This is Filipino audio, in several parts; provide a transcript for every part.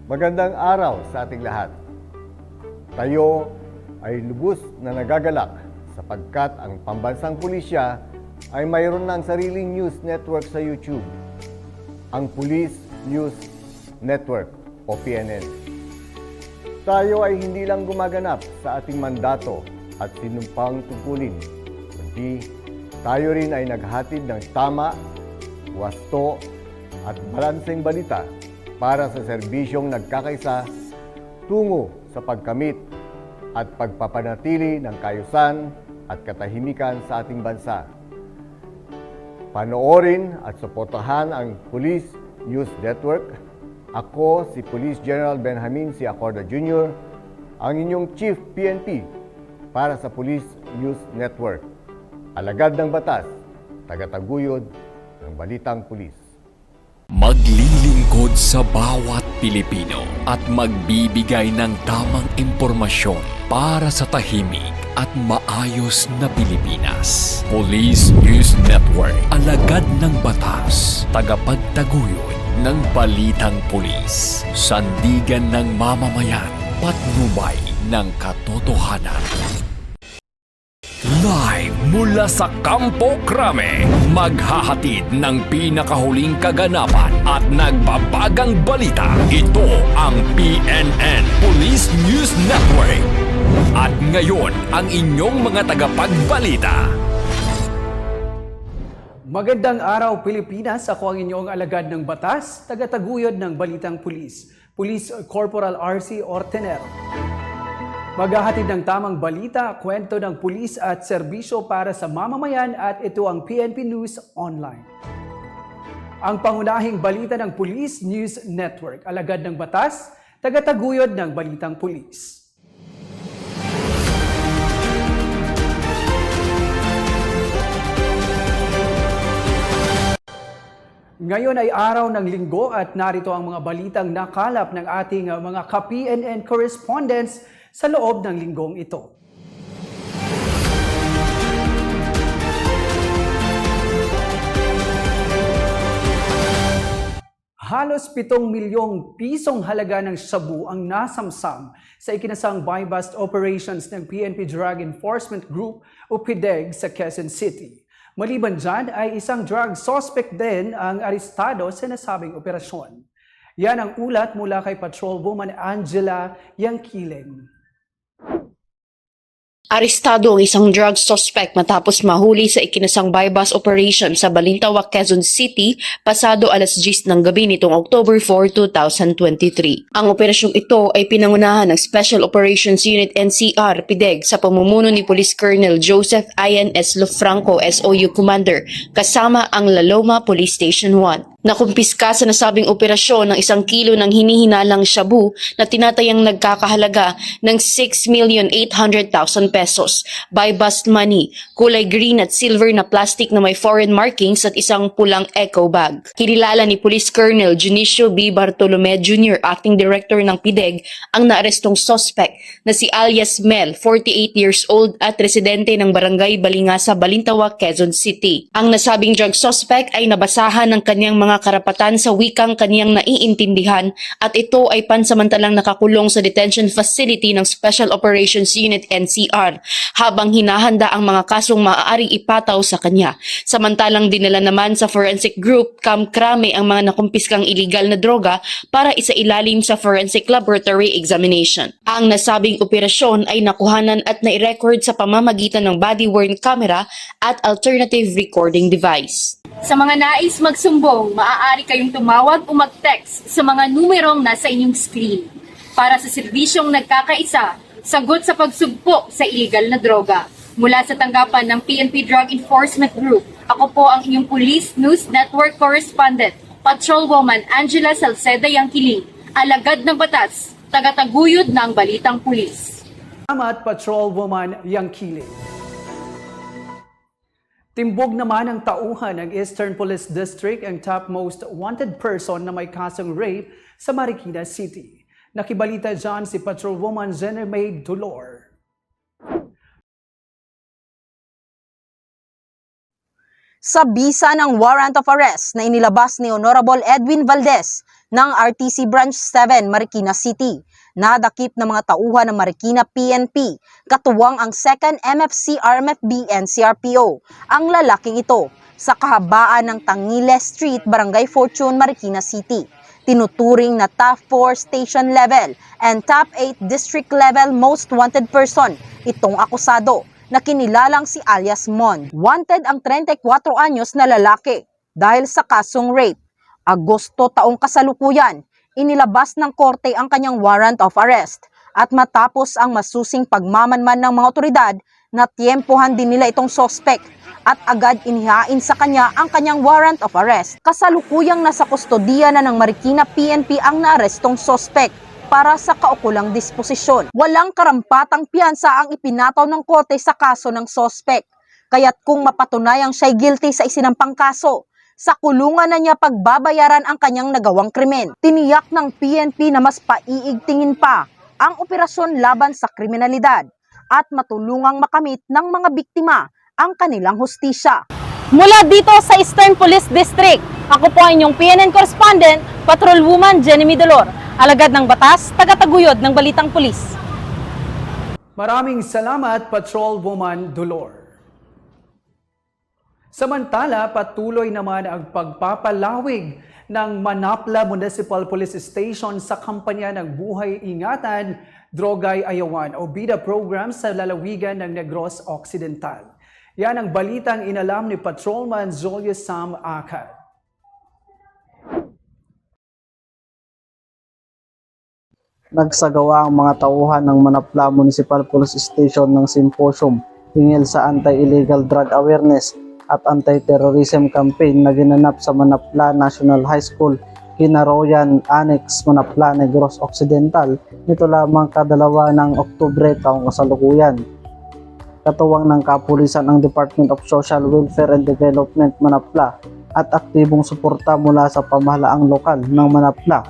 Magandang araw sa ating lahat. Tayo ay lubos na nagagalak sapagkat ang pambansang pulisya ay mayroon ng sariling news network sa YouTube, ang Police News Network o PNN. Tayo ay hindi lang gumaganap sa ating mandato at sinumpang tungkulin, kundi tayo rin ay naghatid ng tama, wasto at balanseng balita para sa serbisyong nagkakaisa tungo sa pagkamit at pagpapanatili ng kaayusan at katahimikan sa ating bansa. Panoorin at suportahan ang Police News Network. Ako si Police General Benjamin C. Acorda Jr., ang inyong Chief PNP para sa Police News Network. Alagad ng batas, tagataguyod ng balitang pulis. Maglilingkod sa bawat Pilipino at magbibigay ng tamang impormasyon para sa tahimik at maayos na Pilipinas. Police News Network, alagad ng batas, tagapagtaguyod ng balitang pulis, sandigan ng mamamayan, patnubay ng katotohanan. Live mula sa Campo Crame, maghahatid ng pinakahuling kaganapan at nagbabagang balita. Ito ang PNN Police News Network. At ngayon, ang inyong mga tagapagbalita. Magandang araw Pilipinas, ako ang inyong alagad ng batas, tagataguyod ng balitang pulis, Police Corporal RC Ortenero. Maghahatid ng tamang balita, kwento ng pulis at serbisyo para sa mamamayan at ito ang PNP News Online. Ang pangunahing balita ng Police News Network, alagad ng batas, tagataguyod ng balitang pulis. Ngayon ay araw ng linggo at narito ang mga balitang nakalap ng ating mga ka-PNN correspondents sa loob ng linggong ito. Halos 7 milyong pisong halaga ng shabu ang nasamsam sa ikinasang buy-bust operations ng PNP Drug Enforcement Group o PDEG sa Quezon City. Maliban dyan ay isang drug suspect din ang arestado sa nasabing operasyon. Yan ang ulat mula kay Patrolwoman Angela Yangkiling. Arestado ang isang drug suspect matapos mahuli sa ikinasang buy-bust operation sa Balintawak, Quezon City pasado alas 10 ng gabi nitong October 4, 2023. Ang operasyong ito ay pinangunahan ng Special Operations Unit NCR PDEG sa pamumuno ni Police Colonel Joseph Ian S. Lofranco, SOU Commander, kasama ang La Loma Police Station 1. Nakumpiska sa nasabing operasyon ng 1 kilo ng hinihinalang shabu na tinatayang nagkakahalaga ng 6,800,000 pesos, buy-bust money, kulay green at silver na plastic na may foreign markings at isang pulang eco bag. Kinilala ni Police Colonel Junicio B. Bartolome Jr., Acting Director ng PDEG, ang naarestong suspect na si alias Mel, 48 years old at residente ng Barangay Balingasa, Balintawak, Quezon City. Ang nasabing drug suspect ay nabasahan ng kanyang mga karapatan sa wikang kaniyang naiintindihan at ito ay pansamantalang nakakulong sa detention facility ng Special Operations Unit NCR habang hinahanda ang mga kasong maaaring ipataw sa kanya. Samantalang dinala naman sa forensic group Camp Crame ang mga nakumpiskang iligal na droga para isailalim sa forensic laboratory examination. Ang nasabing operasyon ay nakuhanan at nai-record sa pamamagitan ng body-worn camera at alternative recording device. Sa mga nais magsumbong, maaari kayong tumawag o mag-text sa mga numerong nasa inyong screen. Para sa serbisyong nagkakaisa, sagot sa pagsugpo sa iligal na droga. Mula sa tanggapan ng PNP Drug Enforcement Group, ako po ang inyong Police News Network Correspondent, Patrolwoman Angela Salceda Yangkiling, alagad ng batas, tagataguyod ng balitang pulis. Salamat, Patrolwoman Yangkiling. Timbog naman ang tauhan ng Eastern Police District ang top most wanted person na may kasong rape sa Marikina City. Nakibalita dyan si Patrolwoman Zenermaid Dolor. sa bisa ng warrant of arrest na inilabas ni Honorable Edwin Valdez ng RTC Branch 7, Marikina City. Nadakip ng mga tauhan ng Marikina PNP, katuwang ang 2nd MFC RMFB and CRPO, ang lalaking ito sa kahabaan ng Tangile Street, Barangay Fortune, Marikina City. Tinuturing na top 4 station level and top 8 district level most wanted person itong akusado na kinilalang si alias Mon. Wanted ang 34 anyos na lalaki dahil sa kasong rape. Agosto taong kasalukuyan, inilabas ng korte ang kanyang warrant of arrest at matapos ang masusing pagmamanman ng mga otoridad, natyempohan din nila itong sospek at agad inihain sa kanya ang kanyang warrant of arrest. Kasalukuyang nasa kustodiya na ng Marikina PNP ang naarestong sospek para sa kaukulang disposisyon. Walang karampatang piyansa ang ipinataw ng korte sa kaso ng sospek. Kaya't kung mapatunayang siya'y guilty sa isinampang kaso, sa kulungan na niya pagbabayaran ang kanyang nagawang krimen. Tiniyak ng PNP na mas paiigtingin pa ang operasyon laban sa kriminalidad at matulungang makamit ng mga biktima ang kanilang hustisya. Mula dito sa Eastern Police District, ako po ang inyong PNN correspondent, Patrolwoman Jenny Midolor, alagad ng batas, tagataguyod ng Balitang Pulis. Maraming salamat, Patrolwoman Dolor. Samantala, patuloy naman ang pagpapalawig ng Manapla Municipal Police Station sa kampanya ng Buhay Ingatan, Drogay Ayawan o BIDA program sa lalawigan ng Negros Occidental. Yan ang balitang inalam ni Patrolman Zolio Sam Akad. Nagsagawa ang mga tauhan ng Manapla Municipal Police Station ng symposium hinggil sa anti-illegal drug awareness at anti-terrorism campaign na ginanap sa Manapla National High School, Kinaroyan Annex, Manapla, Negros Occidental nito lamang kadalawa ng Oktubre taong kasalukuyan. Katuwang ng kapulisan ang Department of Social Welfare and Development Manapla at aktibong suporta mula sa pamahalaang lokal ng Manapla.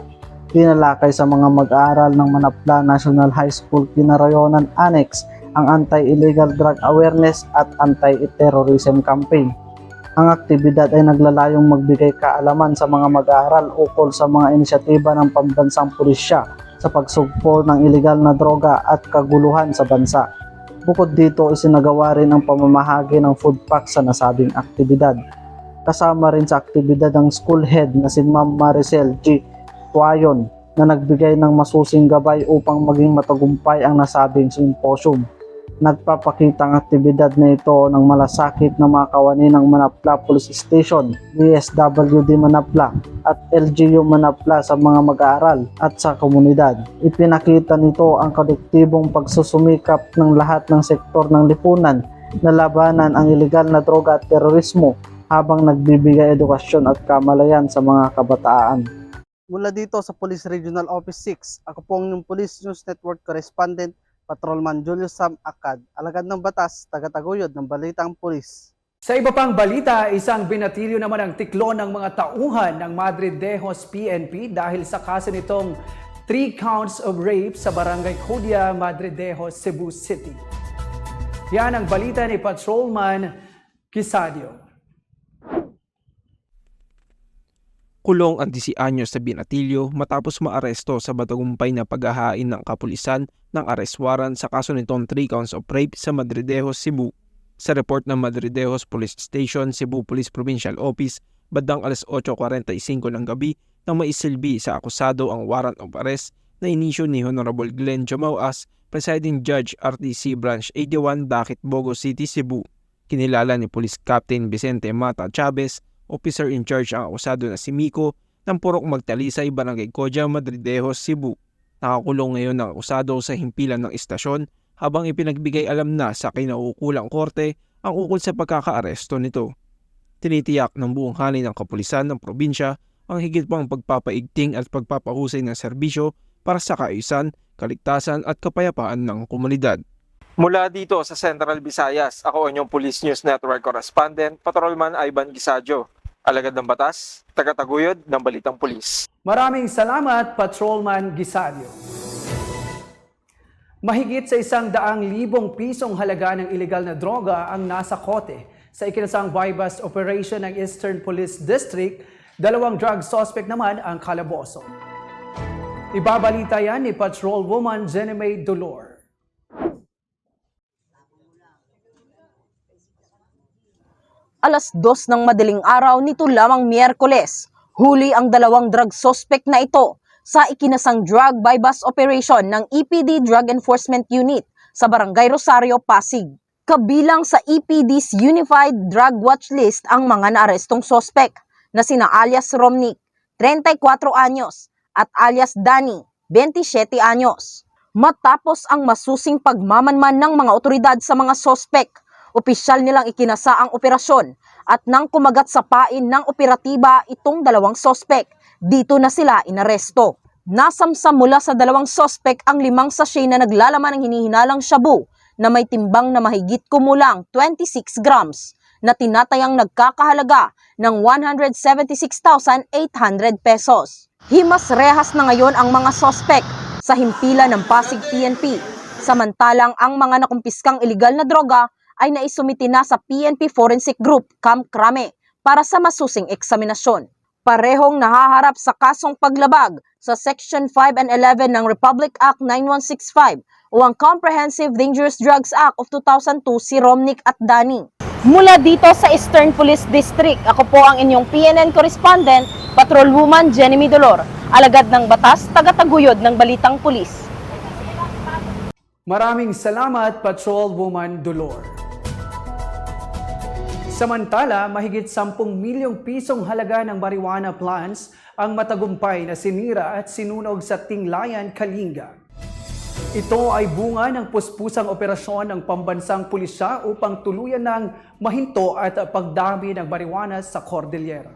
Tinalakay sa mga mag-aaral ng Manapla National High School, Kinaroyan Annex ang anti-illegal drug awareness at anti-terrorism campaign. Ang aktibidad ay naglalayong magbigay kaalaman sa mga mag-aaral ukol sa mga inisyatiba ng pambansang pulisya sa pagsugpo ng illegal na droga at kaguluhan sa bansa. Bukod dito, isinagawa rin ang pamamahagi ng food pack sa nasabing aktibidad. Kasama rin sa aktibidad ang school head na si Ma'am Maricel G. Tuayon na nagbigay ng masusing gabay upang maging matagumpay ang nasabing symposium. Nagpapakita ang aktibidad na ito ng malasakit na mga kawani ng Manapla Police Station, DSWD Manapla at LGU Manapla sa mga mag-aaral at sa komunidad. Ipinakita nito ang kolektibong pagsusumikap ng lahat ng sektor ng lipunan na labanan ang ilegal na droga at terorismo habang nagbibigay edukasyon at kamalayan sa mga kabataan. Mula dito sa Police Regional Office 6, ako po ang Police News Network Correspondent, Patrolman Julius Sam Akad, alagad ng batas, tagataguyod ng Balitang Pulis. Sa iba pang balita, isang binatilyo naman ang tiklon ng mga tauhan ng Madre Dejos PNP dahil sa kaso nitong 3 counts of rape sa Barangay Codia, Madre Dejos, Cebu City. Yan ang balita ni Patrolman Quisadio. Kulong ang 10 anyos sa binatilyo matapos maaresto sa matagumpay na paghahain ng kapulisan ng arrest warrant sa kaso nitong 3 counts of rape sa Madridejos, Cebu. Sa report ng Madridejos Police Station, Cebu Police Provincial Office, bandang alas 8:45 ng gabi nang maisilbi sa akusado ang warrant of arrest na inisyu ni Honorable Glenn Jamauas, Presiding Judge RTC Branch 81, Dakit, Bogo City, Cebu. Kinilala ni Police Captain Vicente Mata Chavez, officer in charge ang akusado na si Miko ng Purok Magtalisay, Barangay Codia, Madridejos, Cebu. Nakakulong ngayon ang akusado sa himpilan ng istasyon habang ipinagbigay alam na sa kinauukulang korte ang ukol sa pagkakaaresto nito. Tinitiyak ng buong hanay ng kapulisan ng probinsya ang higit pang pagpapaigting at pagpapahusay ng serbisyo para sa kaayusan, kaligtasan at kapayapaan ng komunidad. Mula dito sa Central Visayas, ako ang inyong Police News Network Correspondent, Patrolman Ivan Quisadio. Alagad ng batas, tagataguyod ng Balitang Pulis. Maraming salamat, Patrolman Quisadio. Mahigit sa 100,000 pisong halaga ng ilegal na droga ang nasa kote Sa ikinasang buy-bust operation ng Eastern Police District, 2 drug suspect naman ang kalaboso. Ibabalita yan ni Patrolwoman Jenny Dolor. Alas 2 ng madaling araw nito lamang Miyerkules, huli ang 2 drug suspect na ito sa ikinasang drug buy-bust operation ng EPD Drug Enforcement Unit sa Barangay Rosario, Pasig. Kabilang sa EPD's Unified Drug Watch List ang mga naarestong suspect na sina alias Romnick, 34 anyos, at alias Danny, 27 anyos. Matapos ang masusing pagmamanman ng mga otoridad sa mga suspect, opisyal nilang ikinasa ang operasyon at nang kumagat sa pain ng operatiba itong 2 suspect, dito na sila inaresto. Nasamsam mula sa 2 suspect ang 5 sachet na naglalaman ng hinihinalang shabu na may timbang na mahigit kumulang 26 grams na tinatayang nagkakahalaga ng 176,800 pesos. Himas-rehas na ngayon ang mga suspect sa himpilan ng Pasig PNP, samantalang ang mga nakumpiskang iligal na droga ay naisumiti na sa PNP Forensic Group Camp Crame para sa masusing eksaminasyon. Parehong nahaharap sa kasong paglabag sa Section 5 and 11 ng Republic Act 9165 o ang Comprehensive Dangerous Drugs Act of 2002 si Romnick at Danny. Mula dito sa Eastern Police District, ako po ang inyong PNN correspondent, Patrolwoman Jenny Dolor, alagad ng batas, tagataguyod ng Balitang Pulis. Maraming salamat, Patrolwoman Dolor. Samantala, mahigit 10 milyong pisong halaga ng marijuana plants ang matagumpay na sinira at sinunog sa Tinglayan, Kalinga. Ito ay bunga ng puspusang operasyon ng pambansang pulisya upang tuluyan ng mahinto at pagdami ng marijuana sa Cordillera.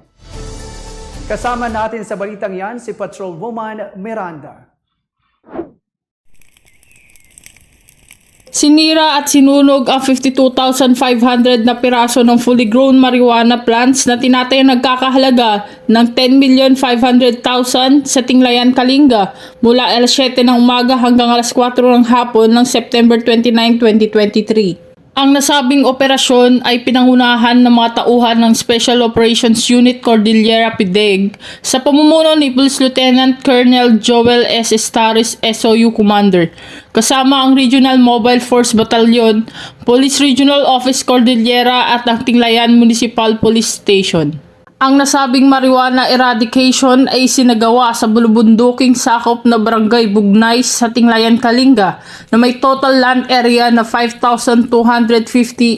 Kasama natin sa balitang yan si Patrolwoman Miranda. Sinira at sinunog ang 52,500 na piraso ng fully grown marijuana plants na tinatayang nagkakahalaga ng 10,500,000 sa Tinglayan, Kalinga mula alas 7 ng umaga hanggang alas 4 ng hapon ng September 29, 2023. Ang nasabing operasyon ay pinangunahan ng mga tauhan ng Special Operations Unit Cordillera PDEG sa pamumuno ni Police Lieutenant Colonel Joel S. Estaris, SOU Commander, kasama ang Regional Mobile Force Battalion, Police Regional Office Cordillera at ang Tinglayan Municipal Police Station. Ang nasabing marijuana eradication ay sinagawa sa bulubunduking sakop na Barangay Bugnay sa Tinglayan, Kalinga na may total land area na 5,250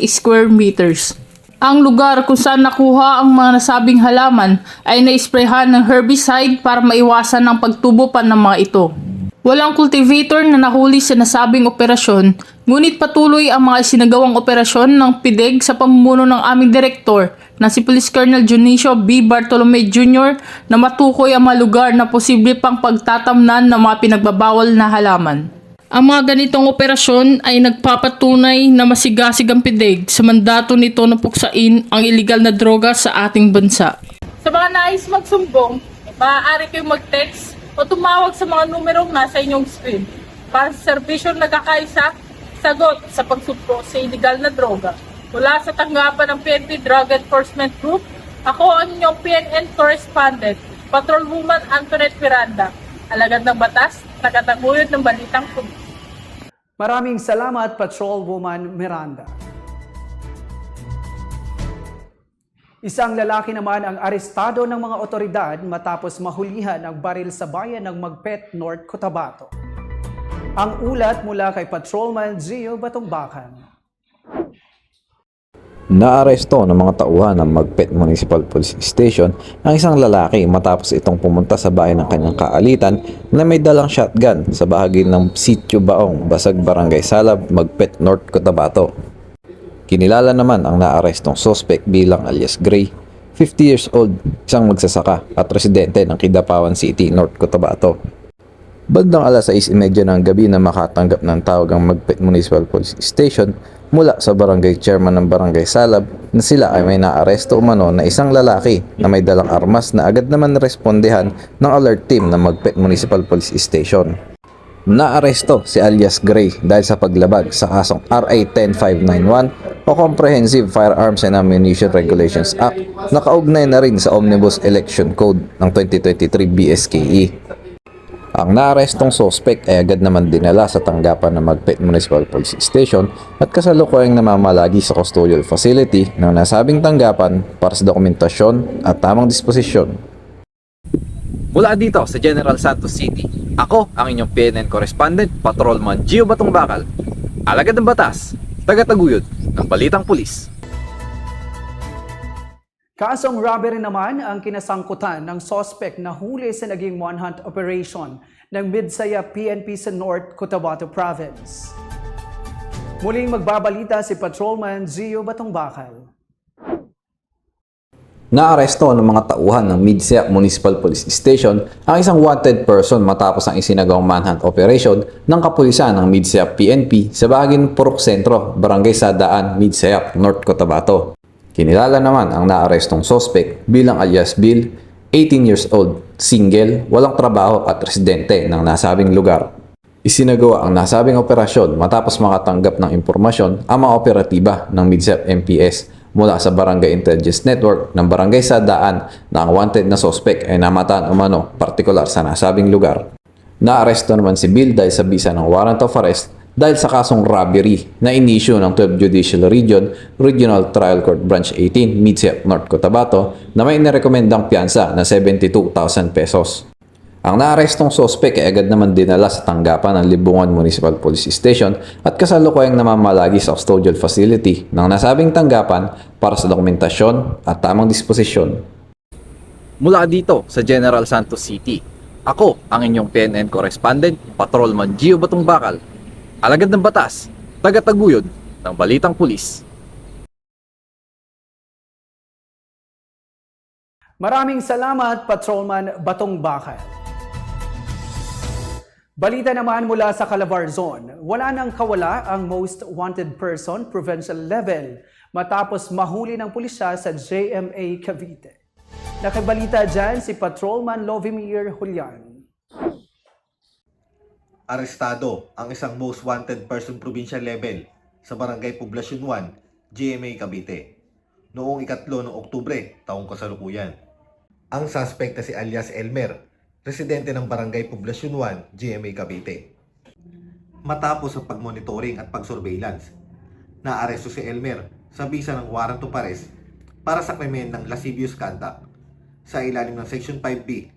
square meters. Ang lugar kung saan nakuha ang mga nasabing halaman ay naisprehan ng herbicide para maiwasan ang pagtubo pa ng mga ito. Walang cultivator na nahuli sa nasabing operasyon, ngunit patuloy ang mga isinagawang operasyon ng PDEG sa pamumuno ng aming direktor na si Police Colonel Junicio B. Bartolome Jr. na matukoy ang mga lugar na posible pang pagtatamnan ng mga pinagbabawal na halaman. Ang mga ganitong operasyon ay nagpapatunay na masigasig ang PDEG sa mandato nito na puksain ang iligal na droga sa ating bansa. Sa mga nais magsumbong, maaari kayong mag-text o tumawag sa mga numerong nasa inyong screen para sa serbisyong nagkakaisa, sagot sa pagsugpo sa iligal na droga. Mula sa tanggapan ng PNP Drug Enforcement Group, ako ang inyong PNN correspondent, Patrolwoman Antoinette Miranda, alagad ng batas, tagataguyod ng Balitang Pulis. Maraming salamat, Patrolwoman Miranda. Isang lalaki naman ang arestado ng mga otoridad matapos mahulihan ang baril sa bayan ng Magpet, North Cotabato. Ang ulat mula kay Patrolman Gio Batongbakan. Naaresto ng mga tauhan ng Magpet Municipal Police Station ang isang lalaki matapos itong pumunta sa bahay ng kanyang kaalitan na may dalang shotgun sa bahagi ng Sitio Baong, Basag, Barangay Salab, Magpet, North Cotabato. Kinilala naman ang naarestong suspect bilang alias Gray, 50 years old, isang magsasaka at residente ng Kidapawan City, North Cotabato. Bandang alas 6:30 ng gabi na makatanggap ng tawag ang Magpet Municipal Police Station mula sa barangay chairman ng Barangay Salab na sila ay may naaresto umano na isang lalaki na may dalang armas na agad naman respondehan ng alert team ng Magpet Municipal Police Station. Naaresto si alias Gray dahil sa paglabag sa kasong RA 10591 o Comprehensive Firearms and Ammunition Regulations Act na kaugnay na rin sa Omnibus Election Code ng 2023 BSKE. Ang naarestong sospek ay agad naman dinala sa tanggapan ng Magpet Municipal Police Station at kasalukuyang namamalagi sa custodial facility ng nasabing tanggapan para sa dokumentasyon at tamang disposisyon. Mula dito sa General Santos City, ako ang inyong PNN correspondent, Patrolman Gio Batong Bakal, alagad ng batas, tagataguyod ng Balitang Pulis. Kasong robbery naman ang kinasangkutan ng sospek na huli sa naging manhunt operation ng Midsaya PNP sa North Cotabato Province. Muling magbabalita si Patrolman Gio Batong Bakal. Naaresto ng mga tauhan ng Midsaya Municipal Police Station ang isang wanted person matapos ang isinagawang manhunt operation ng kapulisan ng Midsaya PNP sa bahagi ng Purok Sentro, Barangay Sadaan, Midsaya, North Cotabato. Kinilala naman ang naarestong sospek bilang alias Bill, 18 years old, single, walang trabaho at residente ng nasabing lugar. Isinagawa ang nasabing operasyon matapos makatanggap ng impormasyon ang mga operatiba ng Midsaya MPS mula sa Barangay Intelligence Network ng Barangay Sadaan na ang wanted na sospek ay namataan umano partikular sa nasabing lugar. Naaresto naman si Bill dahil sa bisa ng warrant of arrest dahil sa kasong robbery na inisyu ng 12 Judicial Region Regional Trial Court Branch 18 Midsaya, North Cotabato na may nirekomendang piyansa na 72,000 pesos. Ang naarestong sospek ay agad naman dinala sa tanggapan ng Libungan Municipal Police Station at kasalukuyang namamalagi sa custodial facility ng nasabing tanggapan para sa dokumentasyon at tamang disposisyon. Mula dito sa General Santos City, ako ang inyong PNN correspondent, Patrolman Gio Batong Bakal, alagad ng batas, tagataguyod ng Balitang Pulis. Maraming salamat, Patrolman Batong Bakal. Balita naman mula sa Calabar Zone, wala nang kawala ang most wanted person provincial level matapos mahuli ng pulisya sa JMA Cavite. Nakabalita dyan si Patrolman Lovimir Julian. Arestado ang isang most wanted person provincial level sa Barangay Poblacion 1, GMA Cavite, noong 3 ng Oktubre, taong kasalukuyan. Ang suspect na si alias Elmer, residente ng Barangay Poblacion 1, GMA Cavite. Matapos ang pagmonitoring at pagsurveillance, naaresto si Elmer sa bisa ng warrant of arrest para sa krimen ng lascivious conduct sa ilalim ng Section 5B,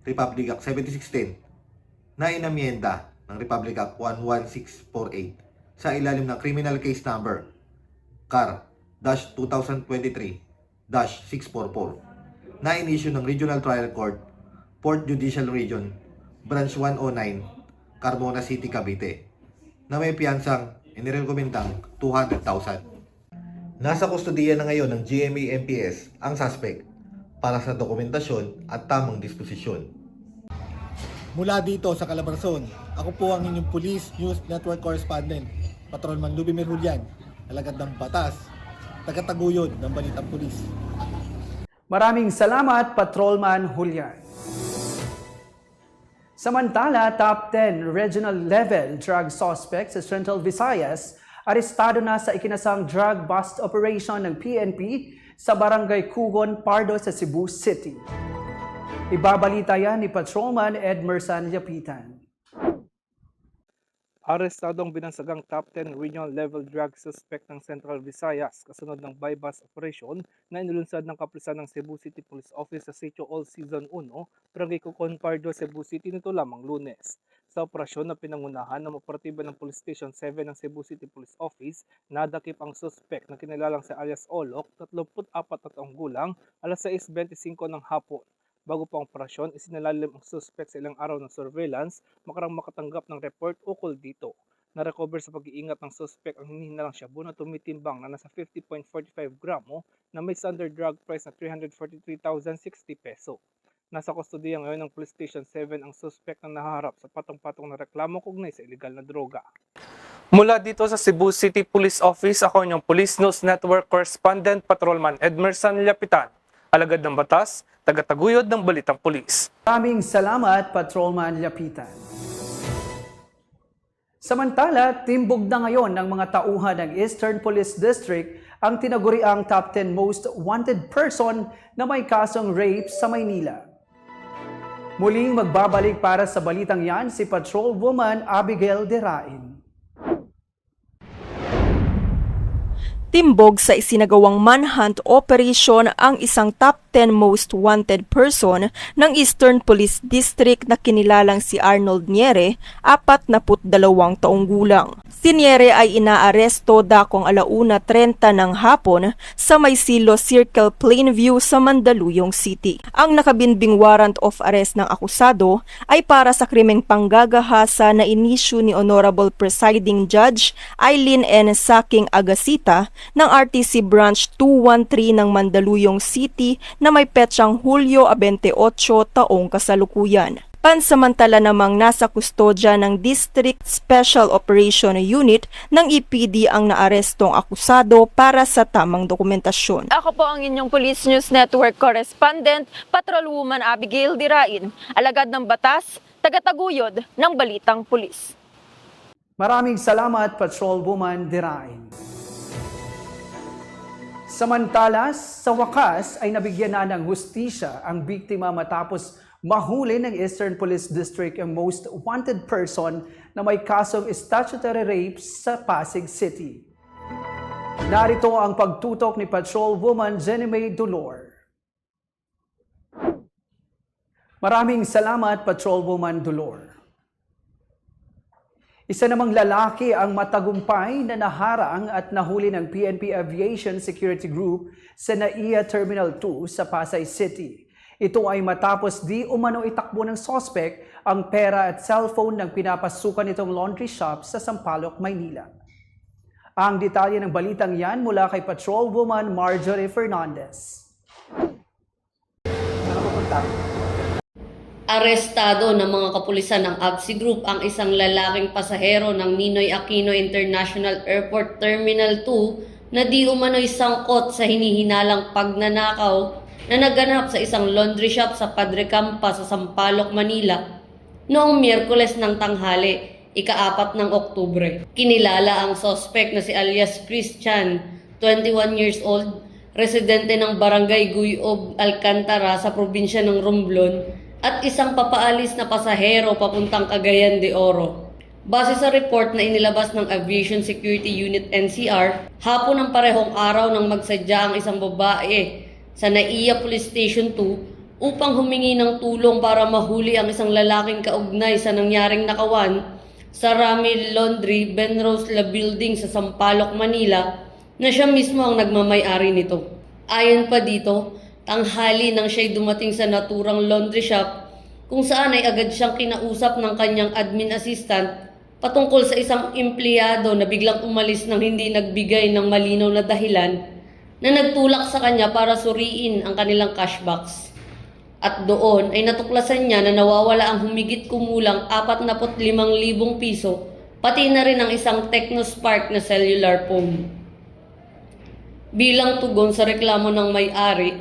Republic Act 7610, na inamyenda ng Republic Act 11648 sa ilalim ng Criminal Case Number CAR-2023-644 na inisyu ng Regional Trial Court 4th Judicial Region, Branch 109, Carmona City, Cavite, na may piyansang inirekomendang 200,000. Nasa kustudiya na ngayon ng GMA MPS ang suspect para sa dokumentasyon at tamang disposisyon. Mula dito sa Calabarzon, ako po ang inyong Police News Network Correspondent, Patrolman Lovimir Julian, alagad ng batas, tagataguyod ng Balitang Pulis. Maraming salamat, Patrolman Julian. Samantala, top 10 regional level drug suspect sa Central Visayas arestado na sa ikinasang drug bust operation ng PNP sa Barangay Kugon, Pardo sa Cebu City. Ibabalita yan ni Patrolman Edmerson Yapitan. Arestadong binansagang top 10 regional level drug suspect ng Central Visayas kasunod ng buy-bust operation na inilunsad ng kapulisan ng Cebu City Police Office sa Sitio All Season 1, Barangay Kugon, Pardo, Cebu City nito lamang Lunes. Sa operasyon na pinangunahan ng operatiba ng Police Station 7 ng Cebu City Police Office, nadakip ang suspect na kinilalang si alias Olok, 34 na taong gulang, alas 6:25 ng hapon. Bago pa ang operasyon, isinalalim ang suspect sa ilang araw ng surveillance makarang makatanggap ng report ukol dito. Na-recover sa pag-iingat ng suspect ang hinihinalang shabu na tumitimbang na nasa 50.45 gramo na may standard drug price na 343,060 peso. Nasa kustodiya ngayon ng Police Station 7 ang suspect na nahaharap sa patong-patong na reklamo kaugnay sa illegal na droga. Mula dito sa Cebu City Police Office, ako inyong Police News Network Correspondent Patrolman Edmerson Yapitan. Alagad ng batas, tagataguyod ng Balitang Pulis. Maraming salamat, Patrolman Yapitan. Samantala, timbog na ngayon ng mga tauhan ng Eastern Police District ang tinaguriang top 10 most wanted person na may kasong rape sa Maynila. Muling magbabalik para sa balitang yan si Patrolwoman Abigail Derain. Timbog sa isinagawang manhunt operation ang isang top 10 most wanted person ng Eastern Police District na kinilalang si Arnold Niere, 42 taong gulang. Si Niere ay inaaresto dakong 1:30 ng hapon sa Maysilo Circle Plainview sa Mandaluyong City. Ang nakabinbing warrant of arrest ng akusado ay para sa krimeng panggagahasa na inisyu ni Honorable Presiding Judge Eileen N. Saking Agasita ng RTC Branch 213 ng Mandaluyong City na may petsang Hulyo 28 taong kasalukuyan. Pansamantala namang nasa kustodya ng District Special Operation Unit ng EPD ang naarestong akusado para sa tamang dokumentasyon. Ako po ang inyong Police News Network correspondent, Patrolwoman Abigail Derain, alagad ng batas, tagataguyod ng Balitang Pulis. Maraming salamat, Patrolwoman Derain. Samantala, sa wakas ay nabigyan na ng hustisya ang biktima matapos mahuli ng Eastern Police District ang most wanted person na may kasong statutory rape sa Pasig City. Narito ang pagtutok ni Patrolwoman Jenny May Dolor. Maraming salamat, Patrolwoman Dolor. Isa namang lalaki ang matagumpay na naharang at nahuli ng PNP Aviation Security Group sa NAIA Terminal 2 sa Pasay City. Ito ay matapos di umano itakbo ng sospek ang pera at cellphone ng pinapasukan nitong laundry shop sa Sampaloc, Maynila. Ang detalye ng balitang yan mula kay Patrolwoman Marjorie Fernandez. Arestado ng mga kapulisan ng ABSI Group ang isang lalaking pasahero ng Ninoy Aquino International Airport Terminal 2 na di umano'y sangkot sa hinihinalang pagnanakaw na naganap sa isang laundry shop sa Padre Campa sa Sampaloc, Manila noong Miyerkules ng tanghali, ika-4 ng Oktubre. Kinilala ang suspect na si alias Christian, 21 years old, residente ng Barangay Guyob, Alcantara sa probinsya ng Romblon, at isang papaalis na pasahero papuntang Cagayan de Oro. Base sa report na inilabas ng Aviation Security Unit NCR, hapon ng parehong araw nang magsadya ang isang babae sa NAIA Police Station 2 upang humingi ng tulong para mahuli ang isang lalaking kaugnay sa nangyaring nakawan sa Ramil Laundry, Benrose La Building sa Sampaloc, Manila na siya mismo ang nagmamay-ari nito. Ayon pa dito, tanghali nang siya'y dumating sa naturang laundry shop kung saan ay agad siyang kinausap ng kanyang admin assistant patungkol sa isang empleyado na biglang umalis nang hindi nagbigay ng malinaw na dahilan na nagtulak sa kanya para suriin ang kanilang cash box. At doon ay natuklasan niya na nawawala ang humigit kumulang 45,000 piso pati na rin ang isang Technospark na cellular phone. Bilang tugon sa reklamo ng may-ari,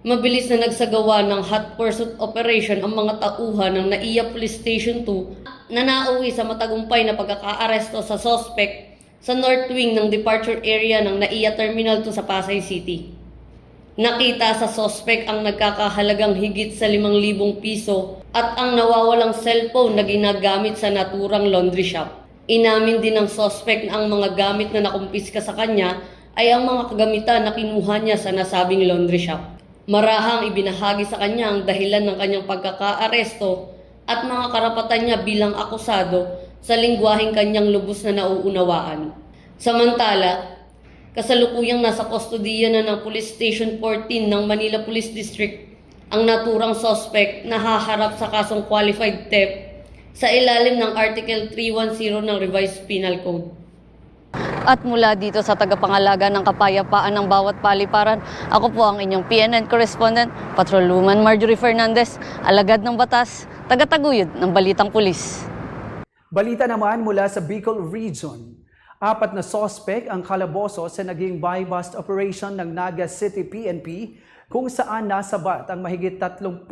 mabilis na nagsagawa ng hot pursuit operation ang mga tauhan ng NAIA Police Station 2 na nauwi sa matagumpay na pagkakaaresto sa suspect sa north wing ng departure area ng NAIA Terminal 2 sa Pasay City. Nakita sa suspect ang nagkakahalagang higit sa 5,000 piso at ang nawawalang cellphone na ginagamit sa naturang laundry shop. Inamin din ng suspect na ang mga gamit na nakumpiska sa kanya ay ang mga kagamitan na kinuha niya sa nasabing laundry shop. Marahang ibinahagi sa kanya ang dahilan ng kanyang pagkakaaresto at mga karapatan niya bilang akusado sa lingwaheng kanyang lubos na nauunawaan. Samantala, kasalukuyang nasa kustodiya na ng Police Station 14 ng Manila Police District ang naturang suspect na haharap sa kasong qualified theft sa ilalim ng Article 310 ng Revised Penal Code. At mula dito sa tagapangalaga ng kapayapaan ng bawat paliparan, ako po ang inyong PNN correspondent, Patrolwoman Marjorie Fernandez, alagad ng batas, tagataguyod ng Balitang Pulis. Balita naman mula sa Bicol Region. 4 na sospek ang kalaboso sa naging buy-bust operation ng Naga City PNP kung saan nasabat ang mahigit 30,000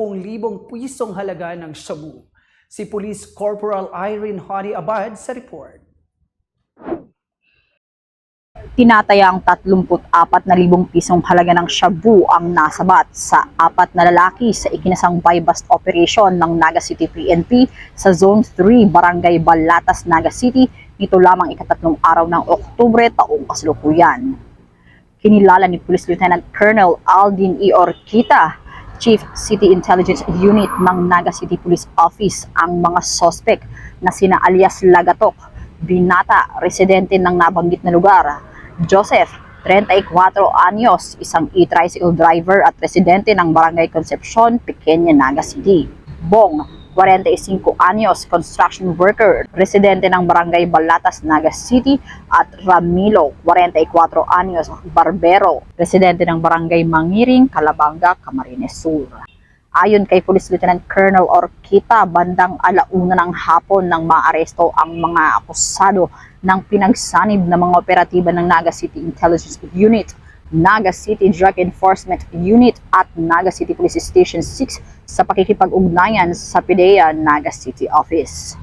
pisong halaga ng shabu. Si Police Corporal Irene Honey Abad sa report. Tinatayang 34,000 pisong halaga ng shabu ang nasabat sa 4 na lalaki sa ikinasang buy-bust operation ng Naga City PNP sa Zone 3, Barangay Balatas, Naga City, nito lamang ika-3 araw ng Oktubre taong kasalukuyan. Kinilala ni Police Lieutenant Colonel Aldin E. Orquita, Chief City Intelligence Unit ng Naga City Police Office, ang mga sospek na sina alias Lagatok, Binata, residente ng nabanggit na lugar, Joseph, 34 anyos, isang e-tricycle driver at residente ng Barangay Concepcion, Pequeña, Naga City. Bong, 45 anyos, construction worker, residente ng Barangay Balatas, Naga City, at Ramilo, 44 anyos, barbero, residente ng Barangay Mangiring, Calabanga, Camarines Sur. Ayon kay Police Lieutenant Colonel Orquita, bandang 1:00 ng hapon nang maaresto ang mga akusado ng pinagsanib na mga operatiba ng Naga City Intelligence Unit, Naga City Drug Enforcement Unit at Naga City Police Station 6 sa pakikipag-ugnayan sa PIDEA Naga City Office.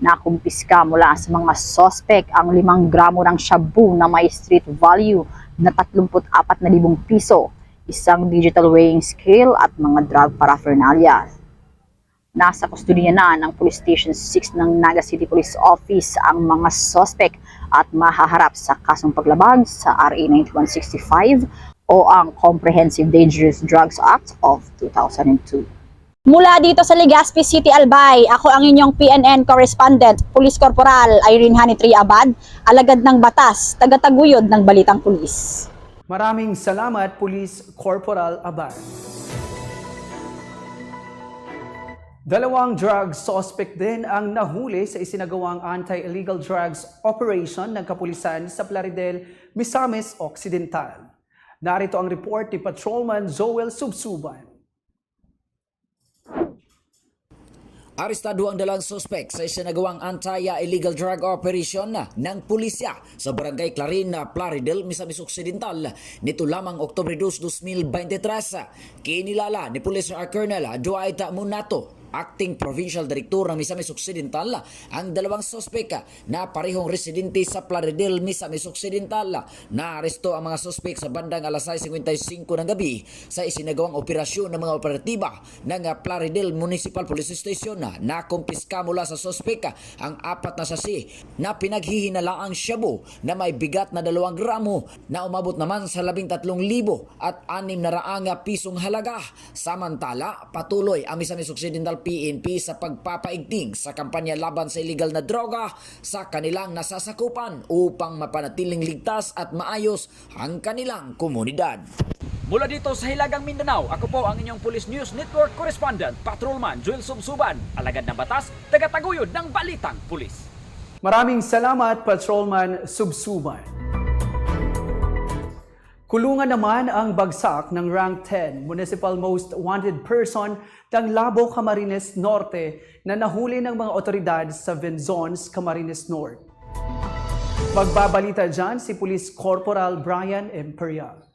Nakumpiska mula sa mga sospek ang 5 gramo ng shabu na may street value na 34,000 piso, isang digital weighing scale at mga drug paraphernalia. Nasa kustodiya na ng Police Station 6 ng Naga City Police Office ang mga sospek at mahaharap sa kasong paglabag sa RA 9165 o ang Comprehensive Dangerous Drugs Act of 2002. Mula dito sa Legazpi City, Albay, ako ang inyong PNN correspondent, Police Corporal Irene Hanitri Abad, alagad ng batas, tagataguyod ng Balitang Pulis. Maraming salamat, Police Corporal Abad. 2 drug suspect din ang nahuli sa isinagawang anti-illegal drugs operation ng kapulisan sa Plaridel, Misamis Occidental. Narito ang report ni Patrolman Joel Subsuban. Arestado ang 2 suspek sa isinagawang anti-illegal drug operation ng pulisya sa Barangay Clarin, Plaridel, Misamis Occidental nito lamang Oktubre 2, 2023. Kinilala ni Police Colonel Dwight Munato, Acting Provincial Director ng Misamis Occidental, ang 2 suspek na parehong residente sa Plaridel, Misamis Occidental. Naaresto ang mga suspek sa bandang 6:55 ng gabi sa isinagawang operasyon ng mga operatiba ng Plaridel Municipal Police Station. Nakumpiska mula sa suspek ang 4 na sasi na pinaghihinalaang shabu na may bigat na 2 gramo na umabot naman sa 13,000 at 600 pisong halaga. Samantala, patuloy ang Misamis Occidental PNP sa pagpapaigting sa kampanya laban sa illegal na droga sa kanilang nasasakupan upang mapanatiling ligtas at maayos ang kanilang komunidad. Mula dito sa Hilagang Mindanao, ako po ang inyong Police News Network Correspondent, Patrolman Joel Subsuban, alagad ng batas, tagataguyod ng Balitang Pulis. Maraming salamat, Patrolman Subsuban. Kulungan naman ang bagsak ng Rank 10 Municipal Most Wanted Person ng Labo, Camarines Norte na nahuli ng mga otoridad sa Venzones, Camarines Norte. Magbabalita dyan si Police Corporal Brian Imperial.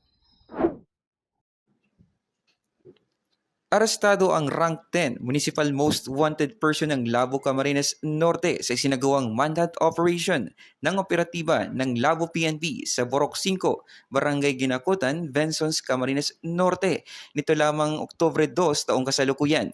Arestado ang Rank 10 Municipal Most Wanted Person ng Labo, Camarines Norte sa isinagawang manhunt operation ng operatiba ng Labo PNP sa Borok 5, Barangay Ginakutan, Venzones, Camarines Norte. Nito lamang Oktubre 2 taong kasalukuyan.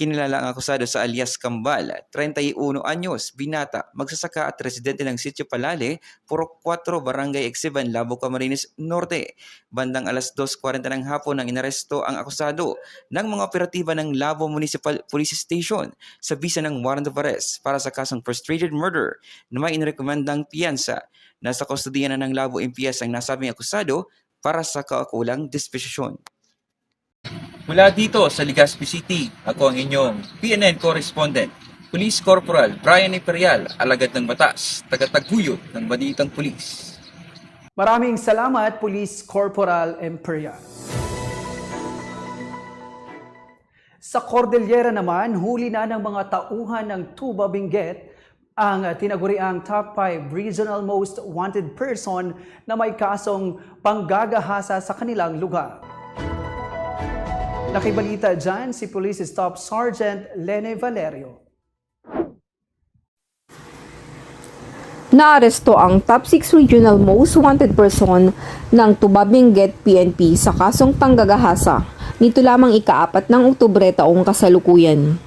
Kinilala ang akusado sa alias Kambal, 31 anyos, binata, magsasaka at residente ng Sitio Palale, Purok 4, Barangay Exeban, Labo, Camarines Norte. Bandang 2:40 ng hapon nang inaresto ang akusado ng mga operatiba ng Labo Municipal Police Station sa bisa ng warrant of arrest para sa kasong frustrated murder na may inirekomendang piyansa. Nasa kustodiya na ng Labo MPS ang nasabing akusado para sa kaukulang disposisyon. Mula dito sa Legazpi City, ako ang inyong PNN Correspondent, Police Corporal Brian Imperial, alagad ng batas, tagataguyod ng Balitang Pulis. Maraming salamat, Police Corporal Imperial. Sa Cordillera naman, huli na ng mga tauhan ng Tuba Benguet ang tinaguriang Top 5 Regional Most Wanted Person na may kasong panggagahasa sa kanilang lugar. Nakibalita dyan si Police Staff Sergeant Lene Valerio. Naaresto ang top 6 regional most wanted person ng Tuba Benguet PNP sa kasong panggagahasa nito lamang ika-4 ng Oktubre taong kasalukuyan.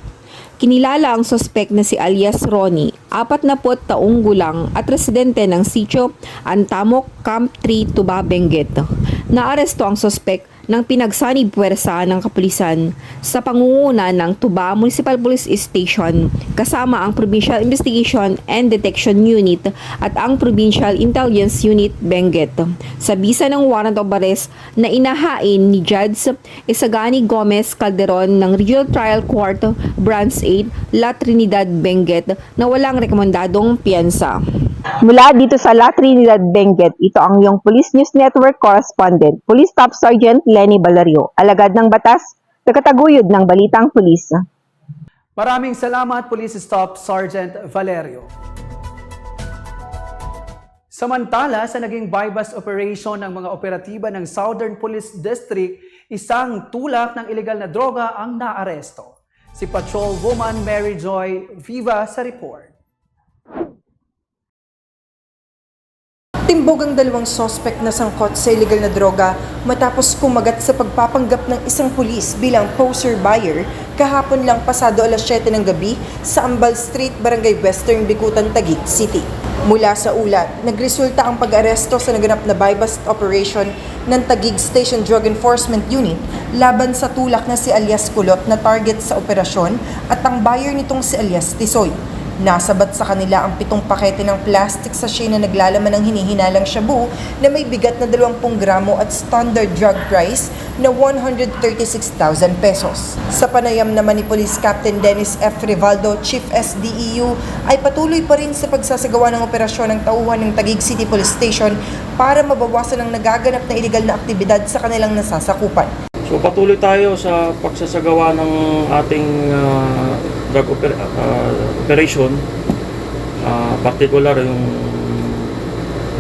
Kinilala ang sospek na si alias Ronnie, 40 taong gulang at residente ng sitio Antamok, Camp 3, Tuba Benguet. Naaresto ang sospek ng pinagsanib puwersa ng kapulisan sa pangunguna ng Tuba Municipal Police Station kasama ang Provincial Investigation and Detection Unit at ang Provincial Intelligence Unit Benguet sa bisa ng warrant of arrest na inahain ni Judge Isagani Gomez Calderon ng Regional Trial Court Branch 8, La Trinidad, Benguet na walang rekomendadong piyansa. Mula dito sa La Trinidad, Benguet, ito ang iyong Police News Network correspondent, Police Staff Sergeant Lenny Valerio, alagad ng batas, tagataguyod ng balitang pulis. Maraming salamat, Police Staff Sergeant Valerio. Samantala, sa naging bypass operation ng mga operatiba ng Southern Police District, isang tulak ng ilegal na droga ang naaresto. Si Patrol Woman Mary Joy Viva sa report. Timbog ang dalawang sospek na sangkot sa illegal na droga matapos kumagat sa pagpapanggap ng isang pulis bilang poser buyer kahapon lang pasado alas 7 ng gabi sa Ambal Street, Barangay Western, Bikutan, Taguig City. Mula sa ulat, nagresulta ang pag-aresto sa naganap na bypass operation ng Taguig Station Drug Enforcement Unit laban sa tulak na si alias Kulot na target sa operasyon at ang buyer nitong si alias Tisoy. Nasabat sa kanila ang 7 pakete ng plastic sachet na naglalaman ng hinihinalang shabu na may bigat na 20 gramo at standard drug price na 136,000 pesos. Sa panayam naman ni Police Captain Dennis F. Rivaldo, Chief SDEU, ay patuloy pa rin sa pagsasagawa ng operasyon ng tauhan ng Taguig City Police Station para mabawasan ang nagaganap na iligal na aktibidad sa kanilang nasasakupan. So patuloy tayo sa pagsasagawa ng ating drug operation, particular yung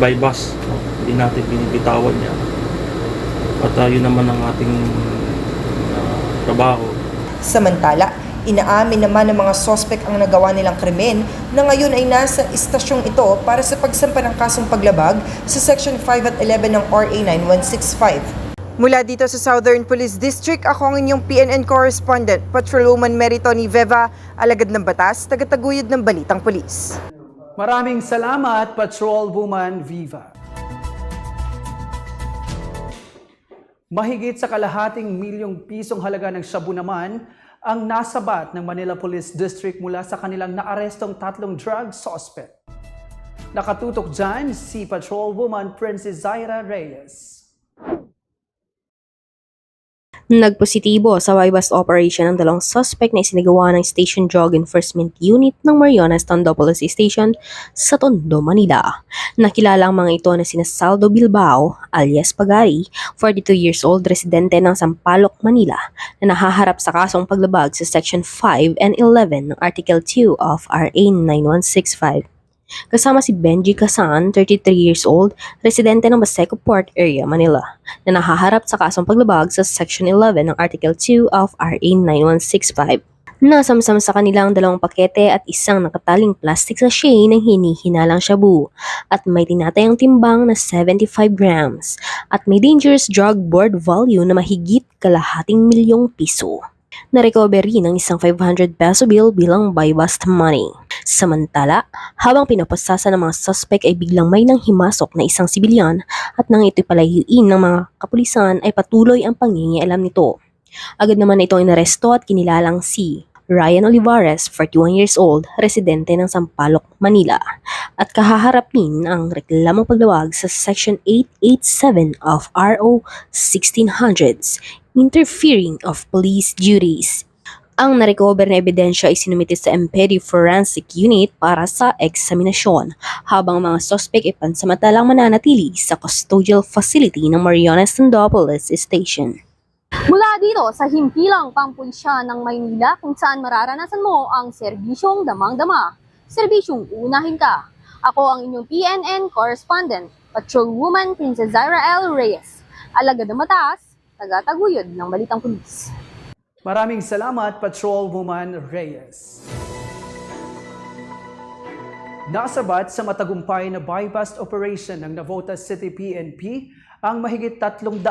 bypass, hindi natin binibitawan niya. At yun naman ang ating trabaho. Samantala, inaamin naman ng mga sospek ang nagawa nilang krimen na ngayon ay nasa istasyong ito para sa pagsampa ng kasong paglabag sa Section 5 at 11 ng RA 9165. Mula dito sa Southern Police District, ako ang inyong PNN correspondent, Patrolwoman Meritoni Veva, alagad ng batas, tagataguyod ng balitang pulis. Maraming salamat, Patrolwoman Viva. Mahigit sa kalahating milyong pisong halaga ng shabu naman ang nasabat ng Manila Police District mula sa kanilang naarestong 3 drug suspect. Nakatutok dyan si Patrolwoman Princess Zaira Reyes. Nagpositibo sa bypass operation ang 2 suspect na isinagawa ng Station Drug Enforcement Unit ng Marianas Tondo Police Station sa Tondo, Manila. Nakilala ang mga ito na sina Saldo Bilbao, alias Pagari, 42 years old, residente ng Sampaloc, Manila, na nahaharap sa kasong paglabag sa Section 5 and 11 ng Article 2 of RA 9165. Kasama si Benji Casan, 33 years old, residente ng Baseco Port Area, Manila, na nahaharap sa kasong paglabag sa Section 11 ng Article 2 of RA 9165. Nasamsam sa kanilang 2 pakete at isang nakataling plastic sachet ng hinihinalang shabu at may tinatayang timbang na 75 grams at may dangerous drug board value na mahigit kalahating milyong piso. Na-recovery ng isang 500 peso bill bilang bypass money. Samantala, habang pinapasasan ng mga suspect ay biglang may nanghimasok na isang sibilyan at nang ito'y palayuin ng mga kapulisan ay patuloy ang pangingialam nito. Agad naman na itong inaresto at kinilalang si Ryan Olivares, 41 years old, residente ng Sampaloc, Manila, at kahaharapin ang reklamong paglawag sa Section 887 of RO 1600s, interfering of police duties. Ang narecover na ebidensya ay sinumite sa MPD Forensic Unit para sa eksaminasyon, habang mga sospek ay pansamantalang mananatili sa custodial facility ng Marianas Tondo Police Station. Mula dito sa himpilang pampulisya ng Maynila kung saan mararanasan mo ang serbisyong damang-dama, serbisyong unahin ka. Ako ang inyong PNN correspondent, Patrolwoman Princess Zaira L. Reyes, alagad ng batas, tagataguyod ng balitang pulis. Maraming salamat, Patrolwoman Reyes. Nasabat sa matagumpay na bypass operation ng Navotas City PNP ang mahigit 300,000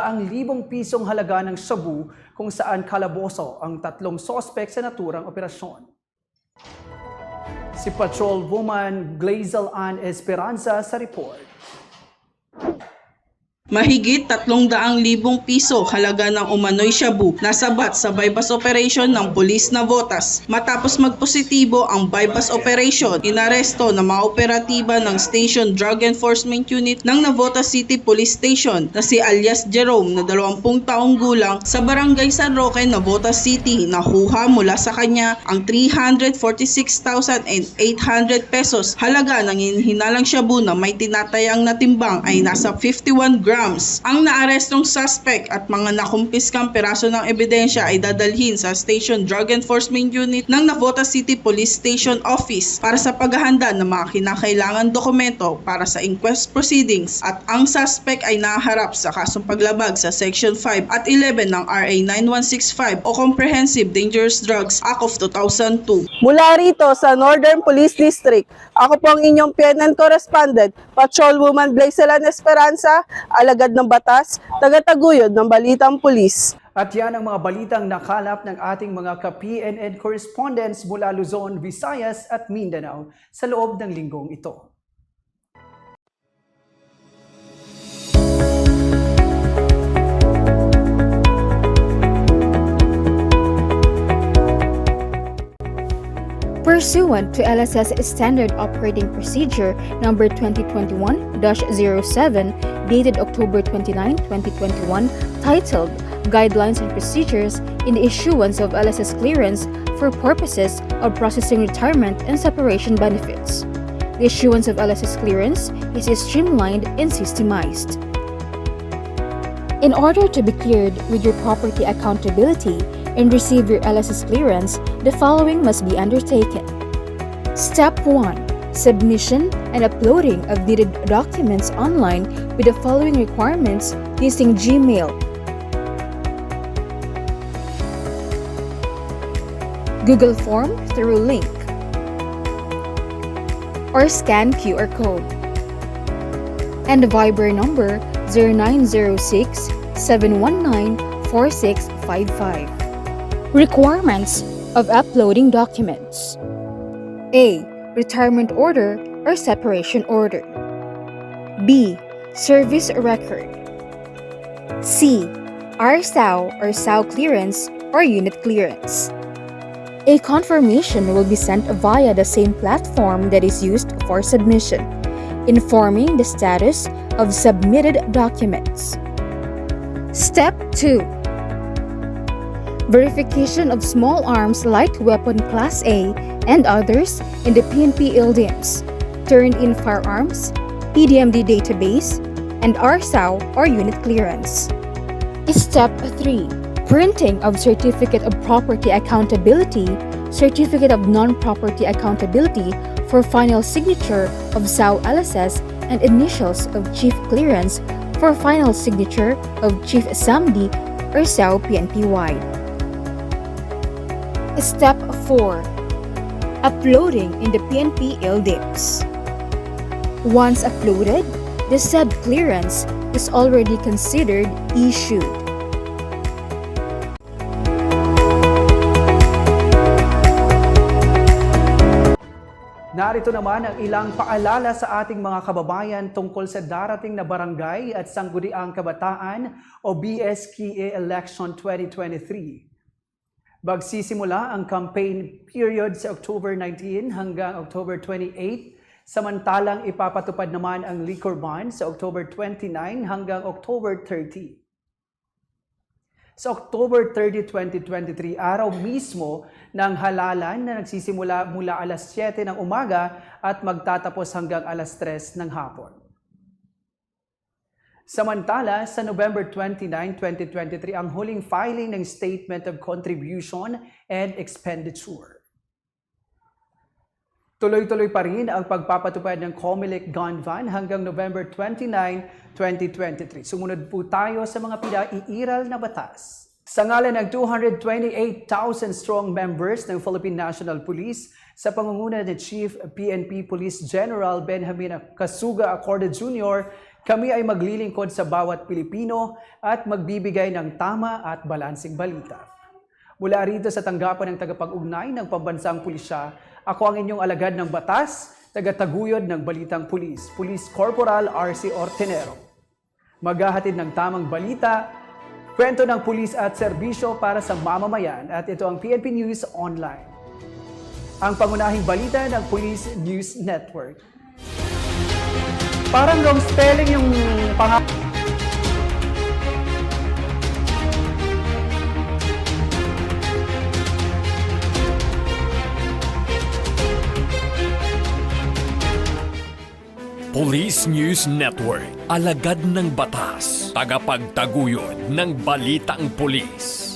pisong halaga ng shabu kung saan kalaboso ang 3 sospek sa naturang operasyon. Si Patrolwoman Glazel Ann Esperanza sa report. Mahigit 300,000 piso halaga ng umano'y shabu nasabat sa bypass operation ng Pulis Navotas. Matapos magpositibo ang bypass operation, inaresto ng mga operatiba ng Station Drug Enforcement Unit ng Navotas City Police Station na si alias Jerome na 20 taong gulang sa Barangay San Roque, Navotas City. Nakuha mula sa kanya ang 346,800 pesos halaga ng hinalang shabu na may tinatayang na timbang ay nasa 51 grams. Ang naarestong suspect at mga nakumpiskang peraso ng ebidensya ay dadalhin sa Station Drug Enforcement Unit ng Navotas City Police Station Office para sa paghahanda ng mga kinakailangan dokumento para sa inquest proceedings at ang suspect ay naharap sa kasong paglabag sa Section 5 at 11 ng RA 9165 o Comprehensive Dangerous Drugs Act of 2002. Mula rito sa Northern Police District, ako po ang inyong PNN correspondent, Patrolwoman Glazel Ann Esperanza, alagad ng batas, tagataguyod ng Balitang Pulis. At yan ang mga balitang nakalap ng ating mga ka-PNN correspondents mula Luzon, Visayas at Mindanao sa loob ng linggong ito. Pursuant to LSS Standard Operating Procedure Number 2021-07, dated October 29, 2021, titled Guidelines and Procedures in the Issuance of LSS Clearance for Purposes of Processing Retirement and Separation Benefits. The issuance of LSS clearance is streamlined and systemized. In order to be cleared with your property accountability and receive your LSS clearance, the following must be undertaken. Step 1. Submission and uploading of needed documents online with the following requirements using Gmail, Google Form through link, or scan QR code, and the Viber number 0906-719-4655. Requirements of uploading documents. A. Retirement order or separation order. B. Service record. C. RSAO or SAO clearance or unit clearance. A confirmation will be sent via the same platform that is used for submission, informing the status of submitted documents. Step 2. Verification of small arms light weapon Class A and others in the PNP LDMs, turned-in firearms, PDMD database, and RSAO or unit clearance. Step 3. Printing of Certificate of Property Accountability, Certificate of Non-Property Accountability for final signature of SAO LSS and initials of Chief Clearance for final signature of Chief SAMD or SAO PNP-wide. Step 4. Uploading in the PNP LDIPS. Once uploaded, the said clearance is already considered issued. Narito naman ang ilang paalala sa ating mga kababayan tungkol sa darating na barangay at sangguniang kabataan o BSKA Election 2023. Magsisimula ang campaign period sa October 19 hanggang October 28, samantalang ipapatupad naman ang liquor ban sa October 29 hanggang October 30. Sa October 30, 2023, araw mismo ng halalan na nagsisimula mula alas 7 ng umaga at magtatapos hanggang alas 3 ng hapon. Samantala, sa November 29, 2023, ang huling filing ng Statement of Contribution and Expenditure. Tuloy-tuloy pa rin ang pagpapatupad ng COMELEC gun ban hanggang November 29, 2023. Sumunod po tayo sa mga pinaiiral na batas. Sa ngalan ng 228,000 strong members ng Philippine National Police, Sa pangunguna ni Chief PNP Police General Benjamin Kasuga Acorde Jr., kami ay maglilingkod sa bawat Pilipino at magbibigay ng tama at balansing balita. Mula rito sa tanggapan ng tagapag-ugnay ng Pambansang Pulisya, ako ang inyong alagad ng batas, tagataguyod ng Balitang Pulis, Police Corporal RC Ortenero. Maghahatid ng tamang balita, kwento ng pulis at serbisyo para sa mamamayan, at ito ang PNP News Online. Ang pangunahing balita ng Police News Network. Parang wrong spelling yung Police News Network, alagad ng batas, tagapagtaguyod ng balitang pulis.